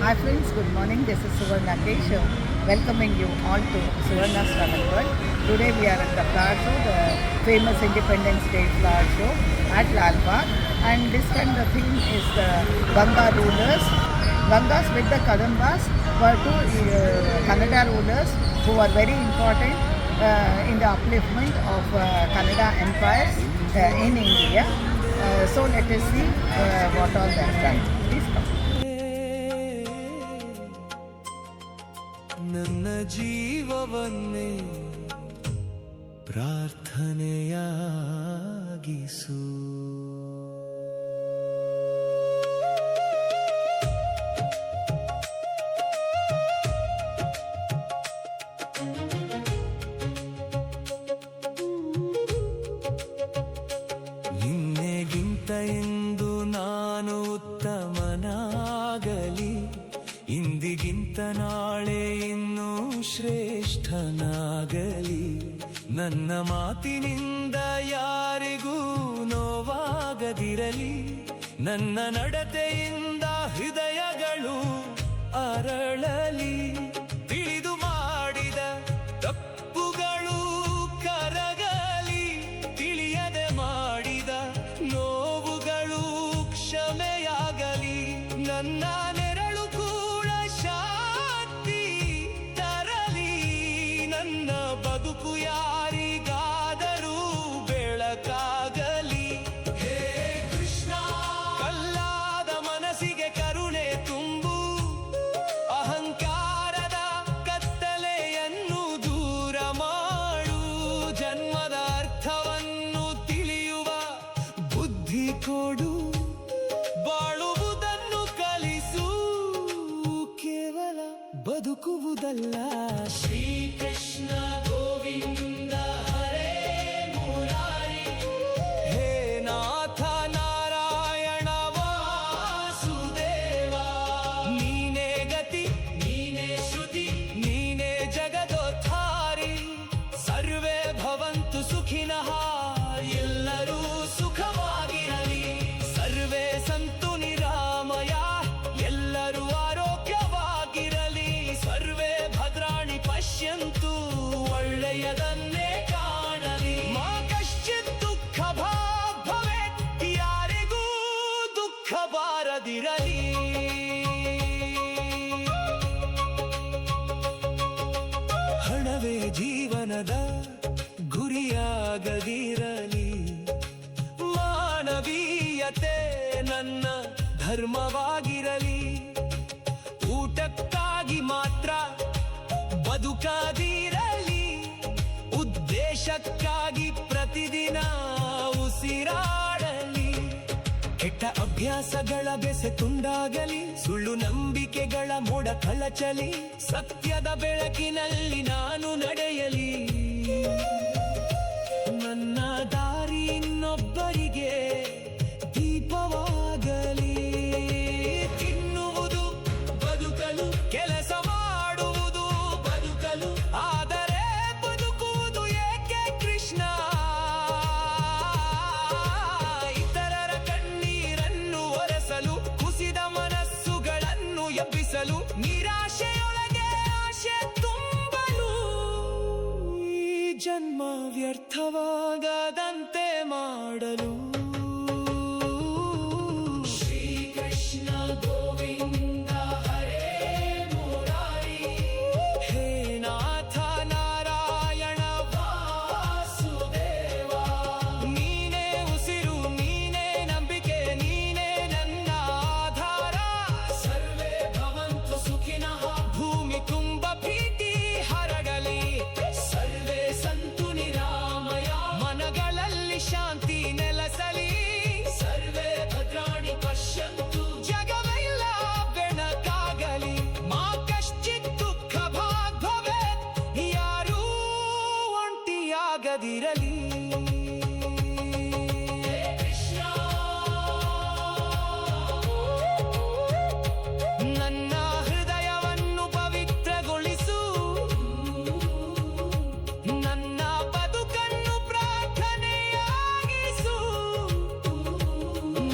Hi friends, good morning. This is Suvarna Keshav welcoming you all to Suvarna's Travel World. Today we are at the flower show, the famous Independence Day flower show at Lal Bagh. And this time the theme is the Ganga rulers. Gangas with the Kadambas were two Kannada rulers who were very important in the upliftment of Kannada empires in India. So let us see what all they have done. Please come. ನನ್ನ ಜೀವವನ್ನೇ ಪ್ರಾರ್ಥನೆಯಾಗಿಸು. ನಿನ್ನೆಗಿಂತ ಎಂದು ನಾನು ಉತ್ತಮನಾಗಲಿ, ಇಂದಿಗಿಂತ ನಾಳೆ ಇನ್ನೂ ಶ್ರೇಷ್ಠನಾಗಲಿ. ನನ್ನ ಮಾತಿನಿಂದ ಯಾರಿಗೂ ನೋವಾಗದಿರಲಿ, ನನ್ನ ನಡತೆಯಿಂದ ಹೃದಯಗಳು ಅರಳಲಿ. ತಿಳಿದು ಮಾಡಿದ ತಪ್ಪುಗಳು ಕರಗಲಿ, ತಿಳಿಯದೆ ಮಾಡಿದ ನೋವುಗಳು ಕ್ಷಮೆಯಾಗಲಿ. ನನ್ನ ನೆರಳು ಕೂಡ ಶಾಂತಿ ತರಲಿ, ನನ್ನ ಬದುಕು ಯಾರಿಗಾದರೂ ಬೆಳಕಾಗಲಿ. ಹೇ ಕೃಷ್ಣ, ಕಲ್ಲಾದ ಮನಸ್ಸಿಗೆ ಕರುಣೆ ತುಂಬು, ಅಹಂಕಾರದ ಕತ್ತಲೆಯನ್ನು ದೂರ ಮಾಡು. ಜನ್ಮದ ಅರ್ಥವನ್ನು ತಿಳಿಯುವ ಬುದ್ಧಿ ಕೊಡು, ಬಾಳುವುದನ್ನು ಕಲಿಸು, ಕೇವಲ ಬದುಕುವುದಲ್ಲ. ಶ್ರೀಕೃಷ್ಣ ಗೋವಿಂದ ಹರೇ ಮುರಾರಿ, ಹೇ ನಾಥ ನಾರಾಯಣ ವಾಸುದೇವ. ನೀನೇ ಗತಿ, ನೀನೇ ಶ್ರುತಿ, ನೀನೇ ಜಗದೋದ್ಧಾರಿ. ಸರ್ವೇ ಭವಂತು ಸುಖಿನಃ, ಎಲ್ಲರೂ ಸುಖವಾಗಿರಲಿ. ಸರ್ವೇ ಸಂತು ನಿರಾಮಯ, ಎಲ್ಲರೂ ಆರೋಗ್ಯವಾಗಿರಲಿ. ಸರ್ವೇ ಭದ್ರಾಣಿ ಪಶ್ಯಂತು, ಒಳ್ಳೆಯದನ್ನೇ ಕಾಣಲಿ. ಮಾ ಕಶ್ಚಿತ್ ದುಃಖ ಭಾಗ್ ಭವೇತ್, ಯಾರಿಗೂ ದುಃಖ ಬಾರದಿರಲಿ. ಹಣವೇ ಜೀವನದ ಗುರಿಯಾಗದಿರಲಿ, ಮಾನವೀಯತೆ ನನ್ನ ಧರ್ಮವಾಗಿರಲಿ. ಊಟಕ್ಕಾಗಿ ಮಾತ್ರ ಬದುಕಾದಿರಲಿ, ಉದ್ದೇಶಕ್ಕಾಗಿ ಪ್ರತಿದಿನ ಉಸಿರಾಡಲಿ. ಕೆಟ್ಟ ಅಭ್ಯಾಸಗಳ ಬೆಸೆ ತುಂಡಾಗಲಿ, ಸುಳ್ಳು ನಂಬಿಕೆಗಳ ಮೋಡ ಕಳಚಲಿ. ಸತ್ಯದ ಬೆಳಕಿನಲ್ಲಿ ನಾನು ನಡೆಯಲಿ, ನನ್ನ ದಾರಿ ಇನ್ನೊಬ್ಬರಿಗೆ ದೀಪವಾಗಲಿ. ತಿನ್ನುವುದು ಬದುಕಲು, ಕೆಲಸ ಮಾಡುವುದು ಬದುಕಲು, ಆದರೆ ಬದುಕುವುದು ಏಕೆ ಕೃಷ್ಣ? ಇತರರ ಕಣ್ಣೀರನ್ನು ಒರೆಸಲು, ಕುಸಿದ ಮನಸ್ಸುಗಳನ್ನು ಎಬ್ಬಿಸಲು, ನಿರಾಶೆಯೊಳಗೆ ಆಶೆ ತುಂಬಲು, ಈ ಜನ್ಮ ವ್ಯರ್ಥವಾಗದಂತೆ ಮಾಡಲು. ಶ್ರೀಕೃಷ್ಣ ಗೋವಿಂದ ಹರೇ ಮುರಾರಿ, ಹೇ ನಾಥ ನಾರಾಯಣ ವಾಸುದೇವ. ನೀನೇ ಉಸಿರು, ನೀನೇ ನಂಬಿಕೆ, ನೀನೇ ನನ್ನ ಆಧಾರ. ಸರ್ವೇ ಭವಂತು ಸುಖಿನಃ, ಭೂಮಿ ತುಂಬ ಪ್ರೀತಿ ಹರಗಲಿ. ಸರ್ವೇ ಸಂತು ನಿರಾಮಯ, ಮನಗಳಲ್ಲಿ ಶಾಂತಿ ನೆಲೆಸಲಿ. ಸರ್ವೇ ಭದ್ರಾಣಿ ಪಶ್ಯಂತು, ಜಗವೆಲ್ಲ ಬೆಳಕಾಗಲಿ. ಮಾ ಕಶ್ಚಿತ್ ದುಃಖ ಭಾಗ್ ಭವೇತ್, ಯಾರೂ ಒಂಟಿಯಾಗದಿರಲಿ. ನನ್ನ ಹೃದಯವನ್ನು ಪವಿತ್ರಗೊಳಿಸು, ನನ್ನ ಬದುಕನ್ನು ಪ್ರಾರ್ಥನೆಯಾಗಿಸು.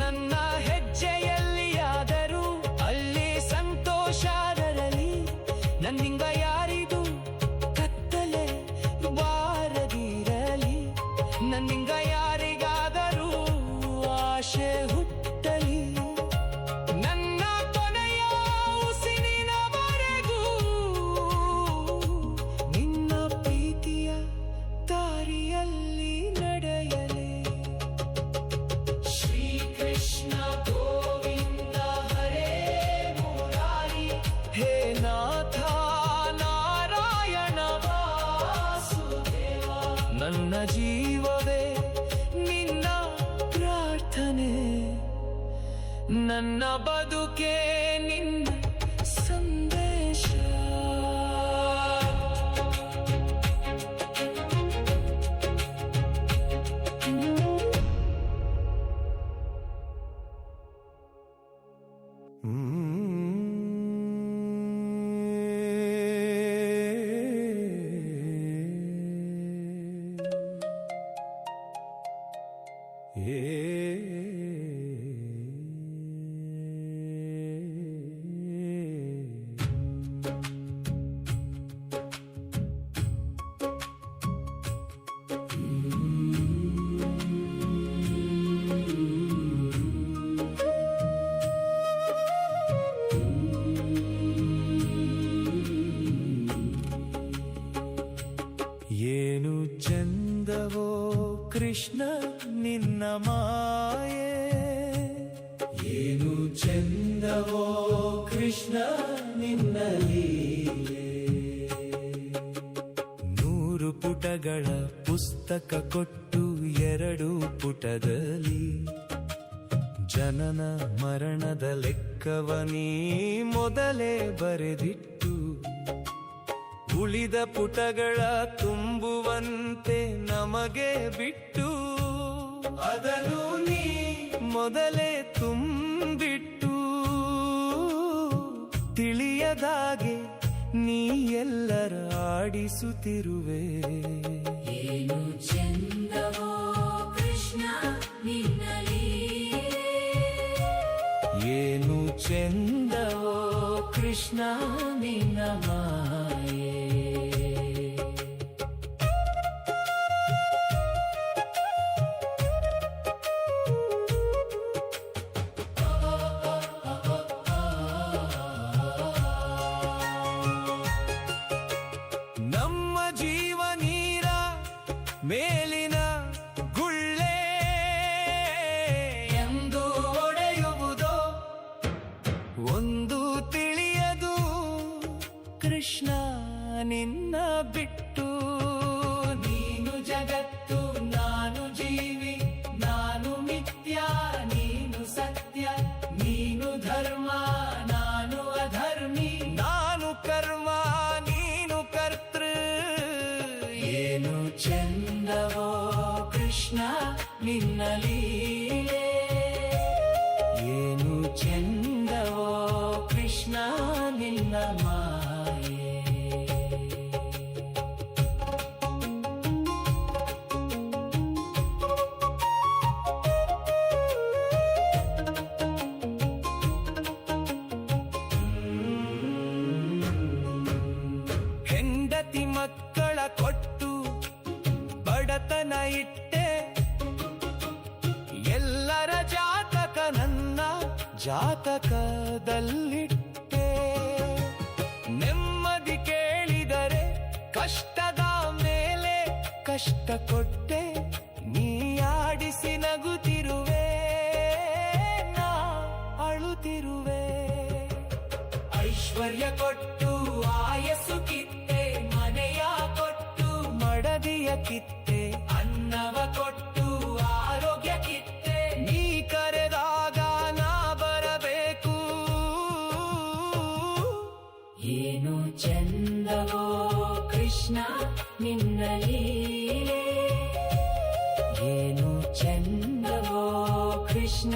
ನನ್ನ ಹೆಜ್ಜೆಯಲ್ಲಿಯಾದರೂ ಅಲ್ಲಿ ಸಂತೋಷ ನನ್ನಿಂಗ ಯಾರಿಗಾದರೂ ಆಶೆ ಹುಟ್ಟಲಿ, ನನ್ನ ಕೊನೆಯ ಉಸಿರಿನವರೆಗೂ ನಿನ್ನ ಪ್ರೀತಿಯ ದಾರಿಯಲ್ಲಿ ನಡೆಯಲಿ. ಶ್ರೀ ಕೃಷ್ಣ ಗೋವಿಂದ ಹರೇ ಮುರಾರಿ, ಹೇ ನಾಥ ನಾರಾಯಣ ವಾಸುದೇವ. ನನ್ನ ಜೀವವೇ ನಿನ್ನ ಪ್ರಾರ್ಥನೆ, ನನ್ನ ಬದುಕೆ ನಿನ್ನ ಸಂದೇಶ. ಏನು ಚಂದವೋ ಕೃಷ್ಣ ನಿನ್ನ ಮಾಯೆ, ಏನು ಚಂದವೋ ಕೃಷ್ಣ ನಿನ್ನ ಲೀಲೆ. 100 ಪುಟಗಳ ಪುಸ್ತಕ ಕೊಟ್ಟು 2 ಪುಟದಲ್ಲಿ ಜನನ ಮರಣದ ಲೆಕ್ಕವನೀ ಮೊದಲೇ ಬರೆದಿಟ್ಟು, ಉಳಿದ ಪುಟಗಳ ತುಂಬುವಂತೆ ನಮಗೆ ಬಿಟ್ಟು, ಅದನ್ನು ನೀ ಮೊದಲೇ ತುಂಬಿಟ್ಟು, ತಿಳಿಯದಾಗೆ ನೀ ಎಲ್ಲರ ಆಡಿಸುತ್ತಿರುವೆ. ಏನು ಚಂದವೋ ಕೃಷ್ಣ ನಿನ್ನ ಲೀಲೆ, ಏನು ಚಂದವೋ ಕೃಷ್ಣ ನಿನ್ನ ಮಾಯೆ. ನಮ್ಮ ಜೀವ ನೀರ ಮೇಲಿನ ಗುಳ್ಳೆ ಎಂದು ಒಡೆಯುವುದೋ ಒಂದು ತಿಳಿಯದು ಕೃಷ್ಣ ನಿನ್ನ ಬಿಟ್ಟು. ನೀನು ಜಗತ್ತು ನಾನು ಜೀವಿ, ನಾನು ಮಿಥ್ಯ ನೀನು ಸತ್ಯ, ನೀನು ಧರ್ಮ ನಾನು ಅಧರ್ಮಿ, ನಾನು ಕರ್ಮ ನೀನು ಕರ್ತೃ. ಏನು ಚಂದವೋ ಕೃಷ್ಣ ನಿನ್ನ ಲೀಲೆ, ಏನು ಚಂದವೋ ಕೃಷ್ಣ ನಿನ್ನ ಮಾಯೆ. ಹೆಂಡತಿ ಮಕ್ಕಳ ಕೊಟ್ಟು ಬಡತನ ಇಟ್ಟೆ, ಎಲ್ಲರ ಜಾತಕ ನನ್ನ ಜಾತಕದಲ್ಲಿಟ್ಟೆ. ನೆಮ್ಮದಿ ಕೇಳಿದರೆ ಕಷ್ಟದ ಮೇಲೆ ಕಷ್ಟ ಕೊಟ್ಟೆ, ನೀ ಆಡಿಸಿ ನಗುತ್ತಿರುವೆ ನಾ ಅಳುತ್ತಿರುವೆ. ಐಶ್ವರ್ಯ ಕೊಟ್ಟು ಆಯಸ್ಸು ಕಿತ್ತೆ, ಮನೆಯ ಕೊಟ್ಟು ಮಡದಿಯ ಕಿತ್ತೆ, ಅನ್ನವ ಕೊಟ್ಟು ಆರೋಗ್ಯ ಕಿತ್ತೆ, ನೀ ಕರೆದಾಗ ನಾ ಬರಬೇಕು. ಏನು ಚಂದವೋ ಕೃಷ್ಣ ನಿನ್ನ ಲೀಲೆ, ಏನು ಚಂದವೋ ಕೃಷ್ಣ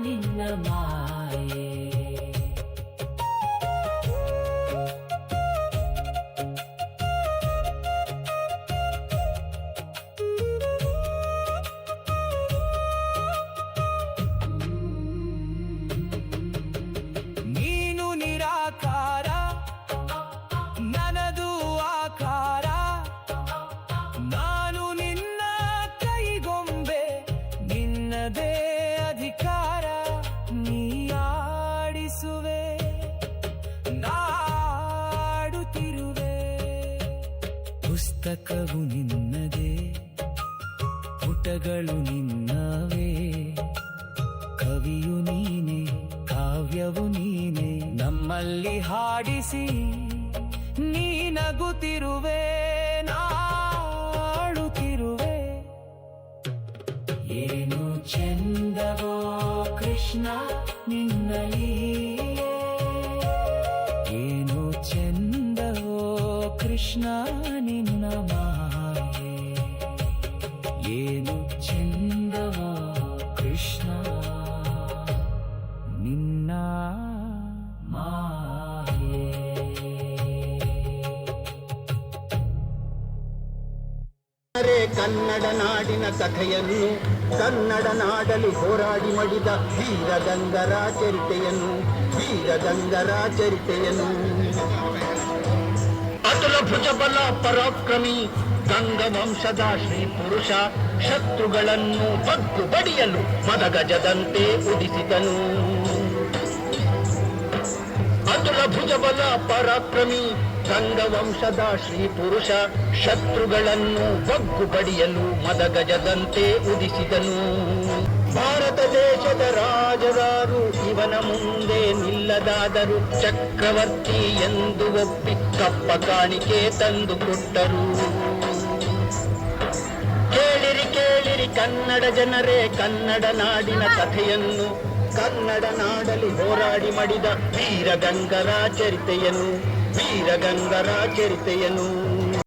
ನಿನ್ನ ಮಾಯೆ. ನೀನು ನಿರಾಕಾರ ನನದು ಆಕಾರ, ನಾನು ನಿನ್ನ ಕೈ ಪುಸ್ತಕವು ನಿನ್ನದೇ, ಪುಟಗಳು ನಿನ್ನವೇ, ಕವಿಯು ನೀನೆ, ಕಾವ್ಯವು ನೀನೆ, ನಮ್ಮಲ್ಲಿ ಹಾಡಿಸಿ ನೀ ನಗುತ್ತಿರುವೆ, ನಾಡುತ್ತಿರುವೆ. ಏನು ಚಂದವೋ ಕೃಷ್ಣ ನಿನ್ನ ಲೀಲೆ, ಏನು ಚಂದವೋ ಕೃಷ್ಣ ನಿನ್ನ ಮಾಯೆ, ಏನು ಚಂದವೋ ಕೃಷ್ಣ ನಿನ್ನ ಮಾಯೆ. ಕನ್ನಡ ನಾಡಿನ ಕಥೆಯನ್ನು, ಕನ್ನಡ ನಾಡಲಿ ಹೋರಾಡಿ ಮಡಿದ ವೀರಗಂಗರ ಚರಿತೆಯನ್ನು, ವೀರಗಂಗರ ಚರಿತೆಯನ್ನು. ಅತುಲ ಭುಜಬಲ ಪರಾಕ್ರಮಿ ಗಂಗ ವಂಶದ ಶ್ರೀ ಪುರುಷ, ಶತ್ರುಗಳನ್ನು ಬಗ್ಗು ಬಡಿಯಲು ಮದಗಜದಂತೆ ಉದಿಸಿದನು. ಅತುಲ ಭುಜಬಲ ಪರಾಕ್ರಮಿ ಗಂಗ ವಂಶದ ಶ್ರೀ ಪುರುಷ, ಶತ್ರುಗಳನ್ನು ಬಗ್ಗು ಬಡಿಯಲು ಮದಗಜದಂತೆ ಉದಿಸಿದನು. ಭಾರತ ದೇಶದ ರಾಜರಾರು ಇವನ ಮುಂದೆ ನಿಲ್ಲದಾದರು, ಚಕ್ರವರ್ತಿ ಎಂದು ಒಪ್ಪಿ ಕಪ್ಪ ಕಾಣಿಕೆ ತಂದು ಕೊಟ್ಟರು. ಕೇಳಿರಿ ಕೇಳಿರಿ ಕನ್ನಡ ಜನರೇ ಕನ್ನಡ ನಾಡಿನ ಕಥೆಯನ್ನು, ಕನ್ನಡ ನಾಡಲಿ ಹೋರಾಡಿ ಮಡಿದ ವೀರಗಂಗರ ಚರಿತೆಯನ್ನು, ವೀರಗಂಗರ ಚರಿತೆಯನ್ನು.